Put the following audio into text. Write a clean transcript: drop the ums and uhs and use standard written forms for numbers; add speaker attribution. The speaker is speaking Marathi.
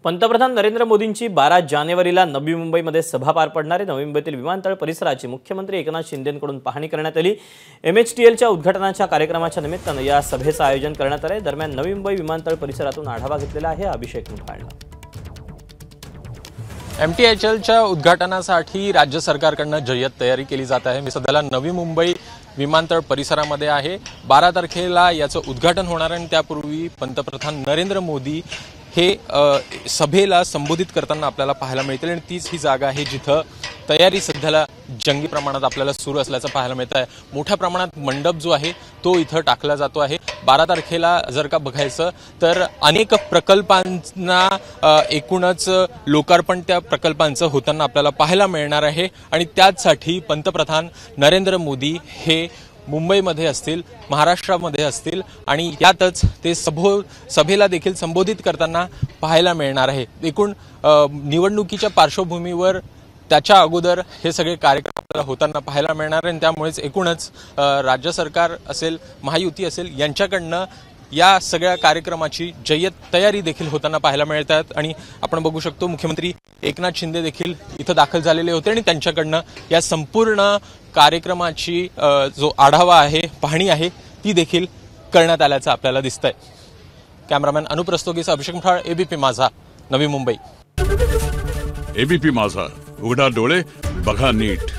Speaker 1: पंतप्रधान नरेंद्र मोदींची 12 जानेवारीला नवी मुंबईमध्ये सभा पार पडणार आहे। नवी मुंबईतील विमानतळ परिसराची मुख्यमंत्री एकनाथ शिंदेंकडून पाहणी करण्यात आली। MHTLच्या उद्घाटनाच्या कार्यक्रमाच्या निमित्ताने या सभेचं आयोजन करण्यात आले। दरम्यान नवी मुंबई विमानतळ परिसरातून आढावा घेतलेला आहे अभिषेक मुठाळला।
Speaker 2: MTHLच्या उद्घाटनासाठी राज्य सरकारकडून जय्यत तयारी केली जात आहे। मी सध्याला नवी मुंबई विमानतळ परिसरामध्ये आहे। 12 तारखेला याचं उद्घाटन होणार आहे। त्यापूर्वी पंतप्रधान नरेंद्र मोदी हे सभेला संबोधित करताना आपल्याला पाहायला मिळतील आणि तीच ही जागा आहे जिथं तयारी सध्याला जंगी प्रमाणात आपल्याला सुरू असल्याचं पाहायला मिळत आहे। मोठ्या प्रमाणात मंडप जो आहे तो इथं टाकला जातो आहे। 12 तारखेला जर का बघायचं तर अनेक प्रकल्पांना एकूणच लोकार्पण त्या प्रकल्पांचं होताना आपल्याला पाहायला मिळणार आहे आणि त्यासाठी पंतप्रधान नरेंद्र मोदी हे मुंबईमध्ये असतील, महाराष्ट्रामध्ये असतील आणि यातच ते सभेला देखील संबोधित करताना पाहायला मिळणार आहे। एकूण निवडणुकीच्या पार्श्वभूमीवर त्याच्या अगोदर हे सगळे कार्यक्रम होताना पाहायला मिळणार आहे। त्यामुळेच एकूणच राज्य सरकार असेल, महायुती असेल यांच्याकडनं या सगळ्या कार्यक्रमाची जय्यत तयारी देखील होताना पाहायला मिळतात आणि आपण बघू शकतो मुख्यमंत्री एकनाथ शिंदे देखील इथं दाखल झालेले होते आणि त्यांच्याकडनं या संपूर्ण कार्यक्रमाची जो आढावा आहे, पाहणी आहे ती देखील करण्यात आल्याचं आपल्याला दिसतंय। कॅमेरामॅन अनुप रस्तोगीसह अभिषेक मुठाळ, ABP माझा, नवी मुंबई।
Speaker 3: ABP माझा, उघडा डोळे बघा नीट।